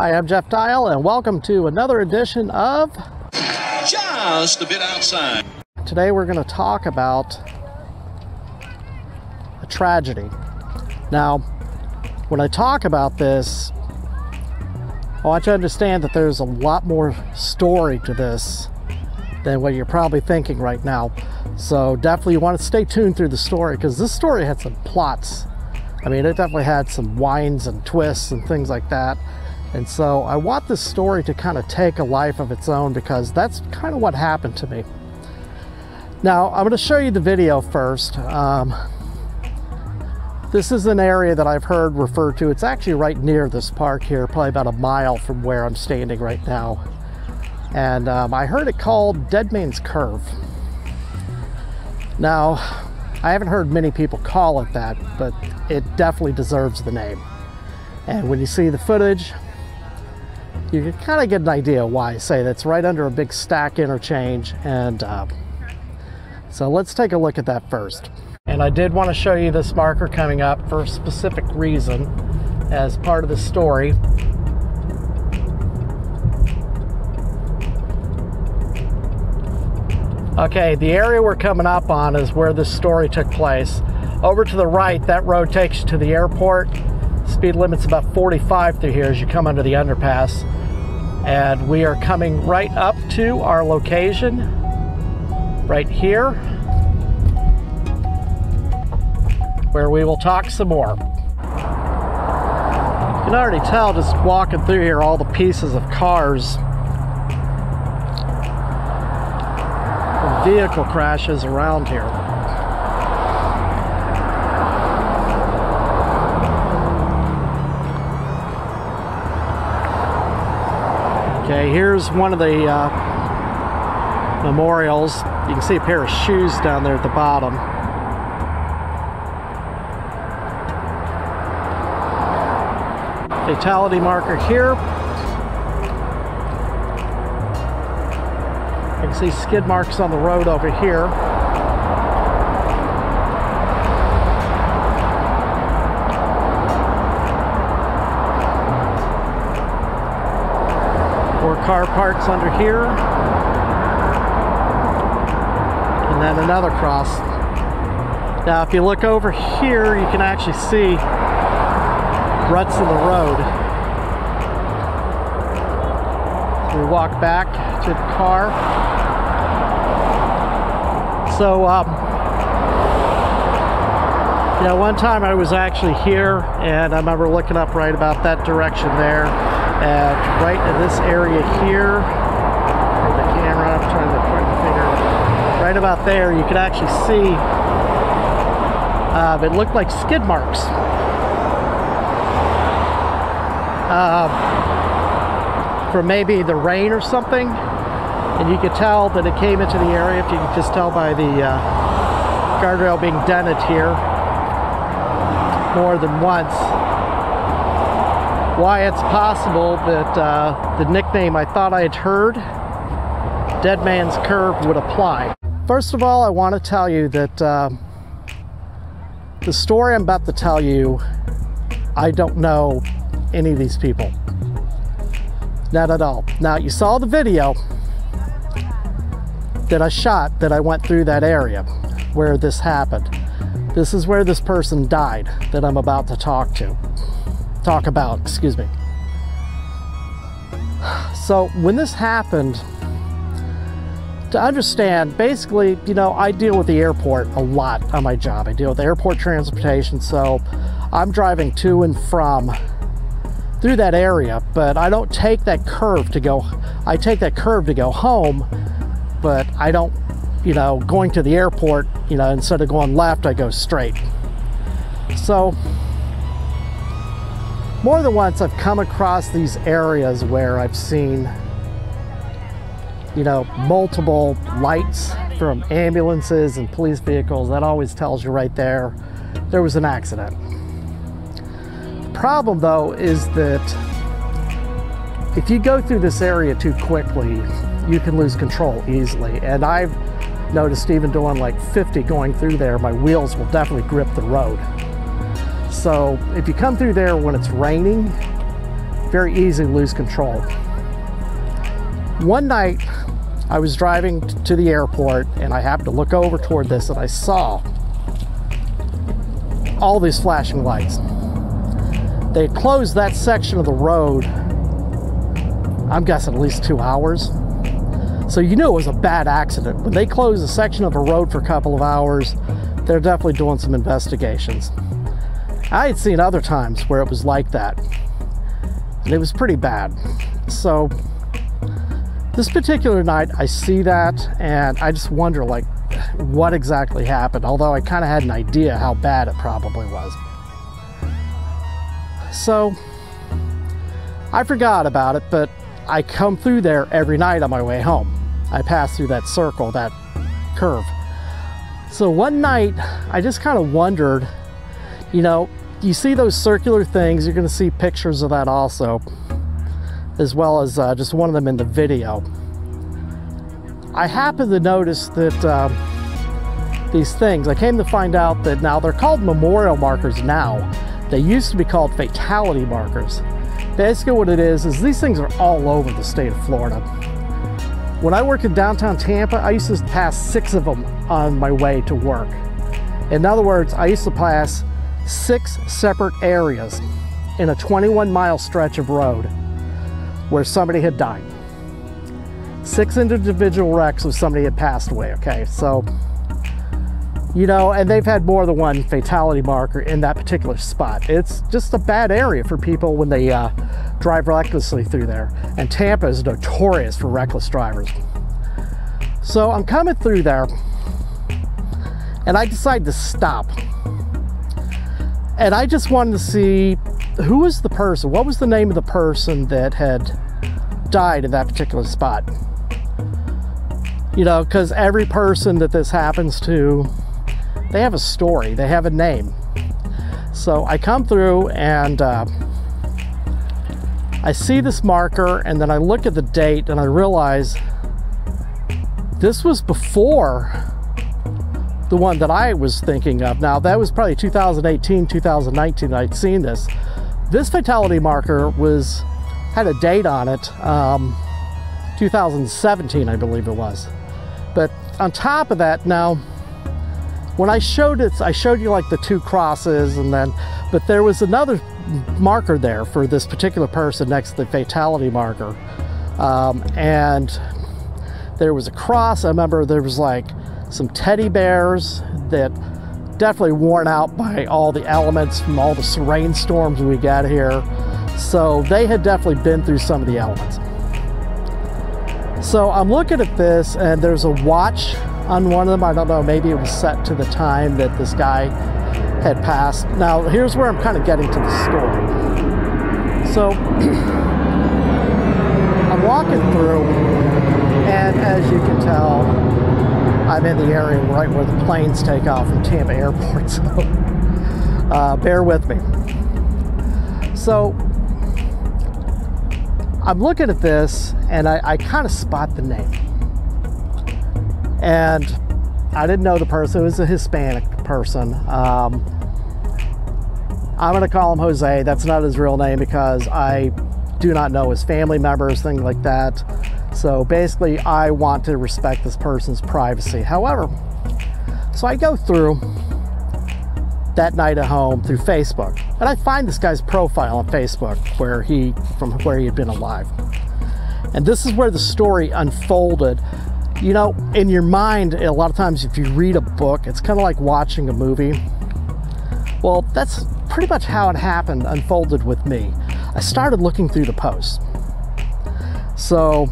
Hi, I'm Jeff Dial, and welcome to another edition of Just a Bit Outside. Today we're going to talk about a tragedy. Now, when I talk about this, I want you to understand that there's a lot more story to this than what you're probably thinking right now. So definitely you want to stay tuned through the story, because this story had some plots. I mean, it definitely had some winds and twists and things like that. And so I want this story to kind of take a life of its own, because that's kind of what happened to me. Now, I'm going to show you the video first. This is an area that I've heard referred to. It's actually right near this park here, probably about a mile from where I'm standing right now. And I heard it called Dead Man's Curve. Now, I haven't heard many people call it that, but it definitely deserves the name. And when you see the footage, you can kind of get an idea why I say that. It's right under a big stack interchange, and so let's take a look at that first. And I did want to show you this marker coming up for a specific reason as part of the story. Okay, the area we're coming up on is where this story took place. Over to the right, that road takes you to the airport. Speed limit's about 45 through here as you come under the underpass. And we are coming right up to our location, right here, where we will talk some more. You can already tell just walking through here all the pieces of cars, vehicle crashes around here. Okay, here's one of the memorials. You can see a pair of shoes down there at the bottom. Fatality marker here. You can see skid marks on the road over here. More car parts under here. And then another cross. Now if you look over here, you can actually see ruts in the road. So we walk back to the car. So, you know, one time I was actually here, and I remember looking up right about that direction there, and right in this area here, where the camera, I'm trying to point the finger, right about there, you could actually see, it looked like skid marks. From maybe the rain or something. And you could tell that it came into the area, if you could just tell by the guardrail being dented here more than once. Why it's possible that the nickname I thought I had heard, Dead Man's Curve, would apply. First of all, I want to tell you that the story I'm about to tell you, I don't know any of these people. Not at all. Now, you saw the video that I shot, that I went through that area where this happened. This is where this person died that I'm about to talk about, excuse me. So when this happened, to understand, basically, you know, I deal with the airport a lot on my job. I deal with airport transportation, so I'm driving to and from through that area, but I don't take that curve to go, I take that curve to go home, but I don't, you know, going to the airport, you know, instead of going left, I go straight. So more than once I've come across these areas where I've seen, you know, multiple lights from ambulances and police vehicles. That always tells you right there was an accident. The problem though is that if you go through this area too quickly, you can lose control easily. And I've noticed even doing like 50 going through there, my wheels will definitely grip the road. So if you come through there when it's raining, very easy to lose control. One night, I was driving to the airport and I happened to look over toward this and I saw all these flashing lights. They had closed that section of the road, I'm guessing at least 2 hours. So you knew it was a bad accident. When they close a section of a road for a couple of hours, they're definitely doing some investigations. I had seen other times where it was like that, and it was pretty bad. So this particular night, I see that, and I just wonder, like, what exactly happened, although I kind of had an idea how bad it probably was. So I forgot about it, but I come through there every night on my way home. I pass through that circle, that curve. So one night, I just kind of wondered, you know, you see those circular things, you're going to see pictures of that also, as well as just one of them in the video. I happened to notice that these things, I came to find out that now they're called memorial markers now. They used to be called fatality markers. Basically what it is these things are all over the state of Florida. When I worked in downtown Tampa, I used to pass 6 of them on my way to work. In other words, I used to pass 6 separate areas in a 21-mile stretch of road where somebody had died. 6 individual wrecks of somebody had passed away, okay? So, you know, and they've had more than one fatality marker in that particular spot. It's just a bad area for people when they drive recklessly through there. And Tampa is notorious for reckless drivers. So I'm coming through there, and I decide to stop. And I just wanted to see who was the person, what was the name of the person that had died in that particular spot. You know, because every person that this happens to, they have a story, they have a name. So I come through and I see this marker, and then I look at the date and I realize this was before the one that I was thinking of. Now that was probably 2018, 2019 I'd seen this. This fatality marker had a date on it, 2017 I believe it was. But on top of that, now when I showed it, I showed you like the 2 crosses, and then, but there was another marker there for this particular person next to the fatality marker. And there was a cross. I remember there was like some teddy bears that definitely worn out by all the elements from all the rainstorms we got here. So they had definitely been through some of the elements. So I'm looking at this, and there's a watch on one of them. I don't know, maybe it was set to the time that this guy had passed. Now, here's where I'm kind of getting to the story. So, I'm walking through, and as you can tell, I'm in the area right where the planes take off from Tampa Airport, so bear with me. So, I'm looking at this, and I kind of spot the name. And I didn't know the person. It was a Hispanic person. I'm going to call him Jose. That's not his real name because I do not know his family members, things like that. So basically, I want to respect this person's privacy. However, so I go through that night at home through Facebook, and I find this guy's profile on Facebook from where he had been alive. And this is where the story unfolded. You know, in your mind, a lot of times if you read a book, it's kind of like watching a movie. Well, that's pretty much how it happened, unfolded with me. I started looking through the posts. So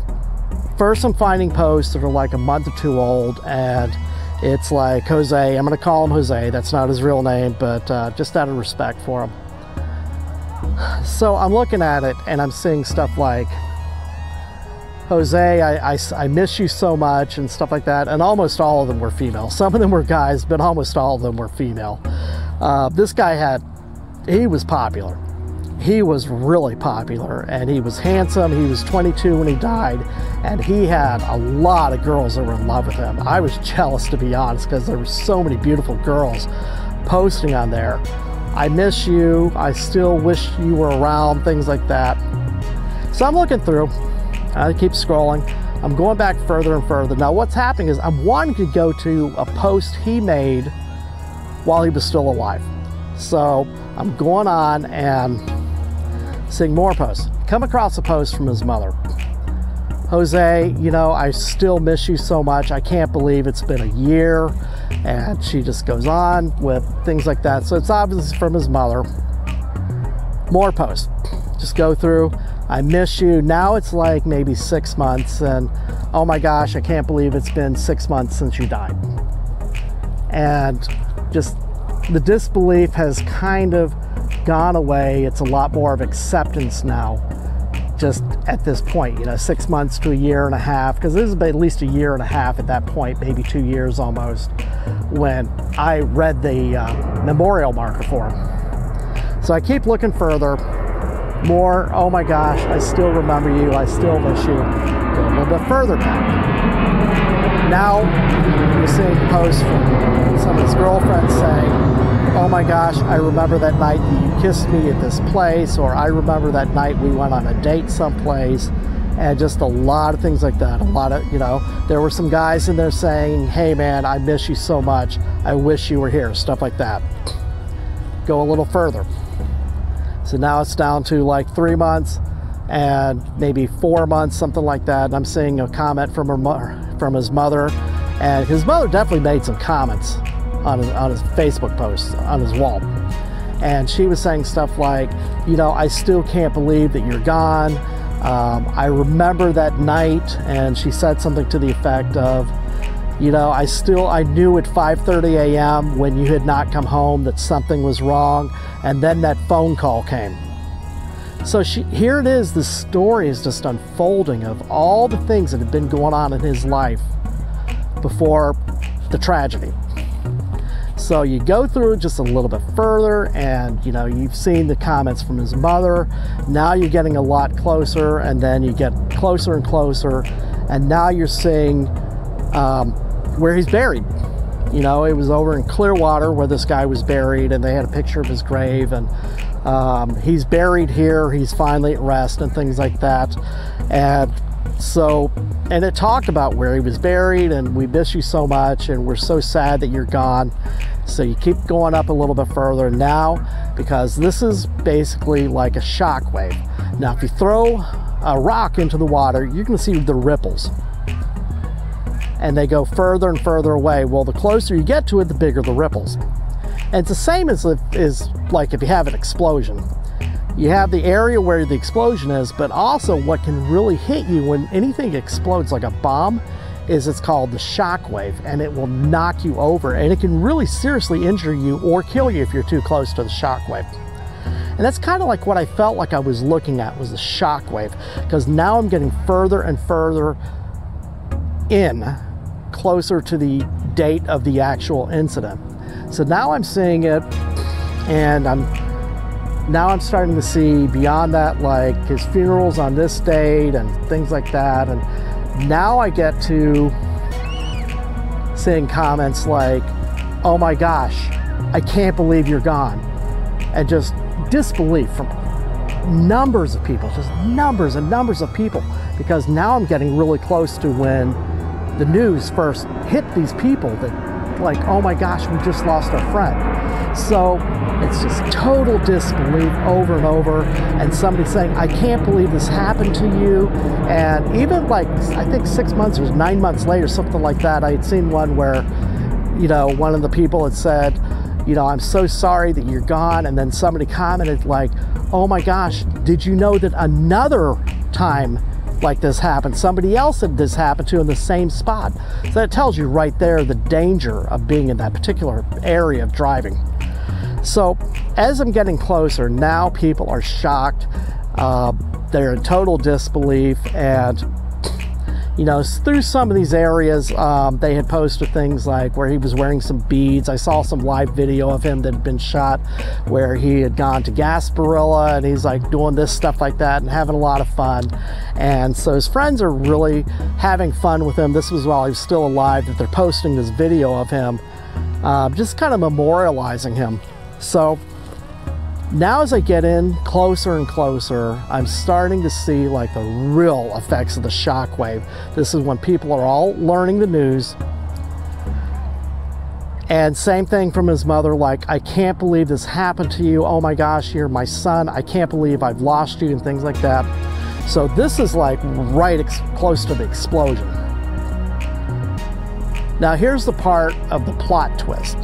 first I'm finding posts that are like a month or 2 old, and it's like Jose. I'm going to call him Jose. That's not his real name, but just out of respect for him. So I'm looking at it, and I'm seeing stuff like, Jose, I miss you so much, and stuff like that. And almost all of them were female. Some of them were guys, but almost all of them were female. This guy he was popular. He was really popular, and he was handsome. He was 22 when he died, and he had a lot of girls that were in love with him. I was jealous, to be honest, because there were so many beautiful girls posting on there. I miss you. I still wish you were around, things like that. So I'm looking through, I keep scrolling, I'm going back further and further. Now what's happening is I'm wanting to go to a post he made while he was still alive. So I'm going on and seeing more posts. Come across a post from his mother. Jose, you know, I still miss you so much. I can't believe it's been a year. And she just goes on with things like that. So it's obviously from his mother. More posts. Just go through. I miss you. Now it's like maybe 6 months. And oh my gosh, I can't believe it's been 6 months since you died. And just the disbelief has kind of gone away. It's a lot more of acceptance now. Just at this point, you know, 6 months to a year and a half, because this is at least a year and a half at that point, maybe 2 years almost, when I read the memorial marker for him. So I keep looking further, more, oh my gosh, I still remember you, I still miss you. Go a little bit further back. Now you're seeing posts from some of his girlfriends saying, oh my gosh, I remember that night that you kissed me at this place, or I remember that night we went on a date someplace, and just a lot of things like that. A lot of, you know, there were some guys in there saying, hey man, I miss you so much, I wish you were here, stuff like that. Go a little further. So now it's down to like 3 months and maybe 4 months, something like that. And I'm seeing a comment from his mother, and his mother definitely made some comments on his Facebook post, on his wall. And she was saying stuff like, you know, I still can't believe that you're gone. I remember that night, and she said something to the effect of, you know, I knew at 5:30 a.m. when you had not come home that something was wrong, and then that phone call came. So here it is, the story is just unfolding of all the things that had been going on in his life before the tragedy. So you go through it just a little bit further, and you know, you've seen the comments from his mother. Now you're getting a lot closer, and then you get closer and closer, and now you're seeing where he's buried. You know, it was over in Clearwater where this guy was buried, and they had a picture of his grave, and he's buried here, he's finally at rest, and things like that. And so, and it talked about where he was buried, and we miss you so much, and we're so sad that you're gone. So you keep going up a little bit further now, because this is basically like a shock wave. Now if you throw a rock into the water, you can see the ripples, and they go further and further away. Well, the closer you get to it, the bigger the ripples. And it's the same as like if you have an explosion. You have the area where the explosion is, but also what can really hit you when anything explodes like a bomb is it's called the shock wave, and it will knock you over, and it can really seriously injure you or kill you if you're too close to the shock wave. And that's kind of like what I felt like I was looking at, was the shock wave, because now I'm getting further and further in, closer to the date of the actual incident. So now I'm seeing it, and now I'm starting to see beyond that, like his funeral's on this date and things like that. And now I get to seeing comments like, oh my gosh, I can't believe you're gone. And just disbelief from numbers of people, just numbers and numbers of people, because now I'm getting really close to when the news first hit these people that, like, oh my gosh, we just lost our friend. So it's just total disbelief over and over, and somebody saying, I can't believe this happened to you. And even like, I think 6 months or 9 months later, something like that, I had seen one where, you know, one of the people had said, you know, I'm so sorry that you're gone. And then somebody commented like, oh my gosh, did you know that another time like this happened, somebody else had this happen to in the same spot? So that tells you right there the danger of being in that particular area of driving. So as I'm getting closer, now people are shocked. They're in total disbelief. And, you know, through some of these areas, they had posted things like where he was wearing some beads. I saw some live video of him that had been shot where he had gone to Gasparilla, and he's like doing this stuff like that and having a lot of fun. And so his friends are really having fun with him. This was while he was still alive, that they're posting this video of him, just kind of memorializing him. So Now as I get in closer and closer, I'm starting to see like the real effects of the shockwave. This is when people are all learning the news. And same thing from his mother, like, I can't believe this happened to you. Oh my gosh, you're my son. I can't believe I've lost you, and things like that. So this is like right close to the explosion. Now here's the part of the plot twist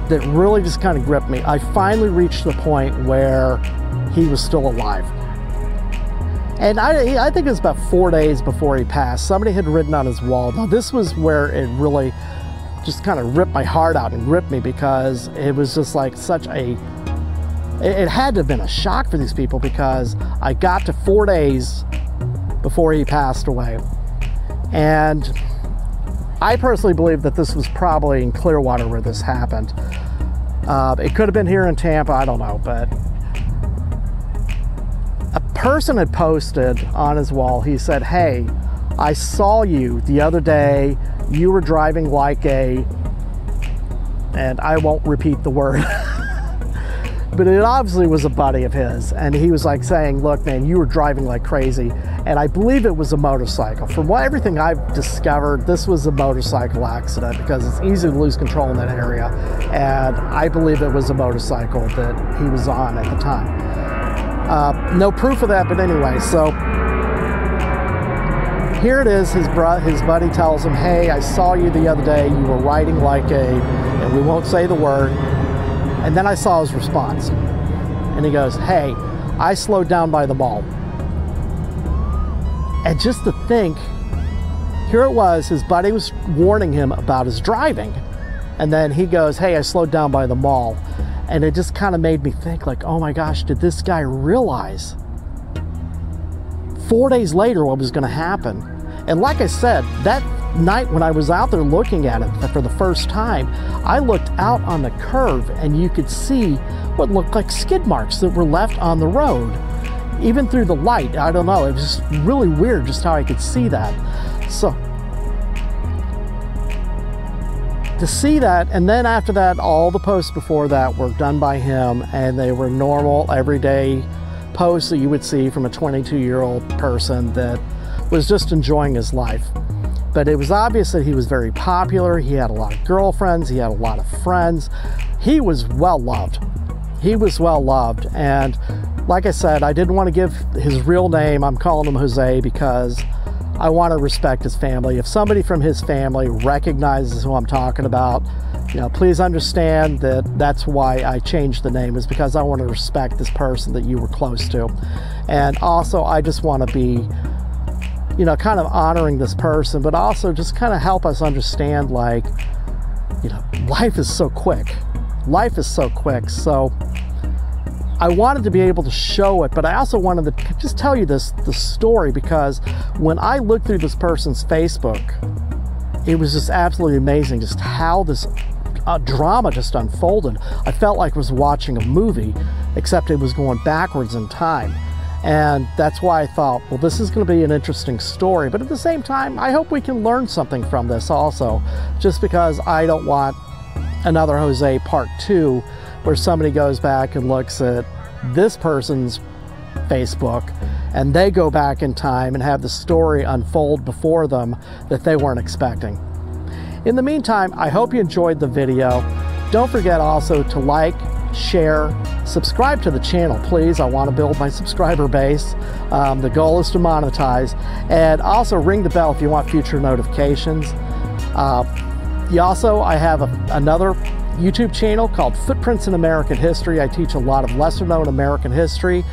that really just kind of gripped me. I finally reached the point where he was still alive. And I think it was about 4 days before he passed. Somebody had written on his wall. Now this was where it really just kind of ripped my heart out and gripped me, because it was just like such a, it had to have been a shock for these people, because I got to 4 days before he passed away. And I personally believe that this was probably in Clearwater where this happened. It could have been here in Tampa, I don't know, but a person had posted on his wall, he said, "Hey, I saw you the other day, you were driving like a," and I won't repeat the word, but it obviously was a buddy of his, and he was like saying, "Look man, you were driving like crazy," and I believe it was a motorcycle. From everything I've discovered, this was a motorcycle accident, because it's easy to lose control in that area, and I believe it was a motorcycle that he was on at the time. No proof of that, but anyway, so here it is. His buddy tells him, "Hey, I saw you the other day, you were riding like a," and we won't say the word, and then I saw his response, and he goes, "Hey, I slowed down by the mall." And just to think, here it was, his buddy was warning him about his driving, and then he goes, "Hey, I slowed down by the mall." And it just kind of made me think, like, oh my gosh, did this guy realize 4 days later what was going to happen? And like I said, that night when I was out there looking at it for the first time, I looked out on the curve and you could see what looked like skid marks that were left on the road, even through the light. I don't know, it was just really weird just how I could see that. So to see that, and then after that, all the posts before that were done by him, and they were normal, everyday posts that you would see from a 22-year-old person that was just enjoying his life. But it was obvious that he was very popular. He had a lot of girlfriends. He had a lot of friends. He was well loved. He was well loved. And like I said, I didn't want to give his real name. I'm calling him Jose because I want to respect his family. If somebody from his family recognizes who I'm talking about, you know, please understand that that's why I changed the name, is because I want to respect this person that you were close to. And also, I just want to be, you know, kind of honoring this person, but also just kind of help us understand, like, you know, life is so quick. Life is so quick. So I wanted to be able to show it, but I also wanted to just tell you the story, because when I looked through this person's Facebook, it was just absolutely amazing just how this drama just unfolded. I felt like I was watching a movie, except it was going backwards in time. And that's why I thought, well, this is going to be an interesting story. But at the same time, I hope we can learn something from this also, just because I don't want another Jose part 2, where somebody goes back and looks at this person's Facebook and they go back in time and have the story unfold before them that they weren't expecting. In the meantime, I hope you enjoyed the video. Don't forget also to like, share, subscribe to the channel, please. I want to build my subscriber base. The goal is to monetize. And also ring the bell if you want future notifications. I have another YouTube channel called Footprints in American History. I teach a lot of lesser known American history.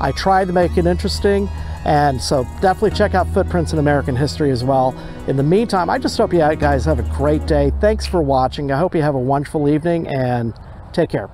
I try to make it interesting, and so definitely check out Footprints in American History as well. In the meantime, I just hope you guys have a great day. Thanks for watching. I hope you have a wonderful evening, and take care.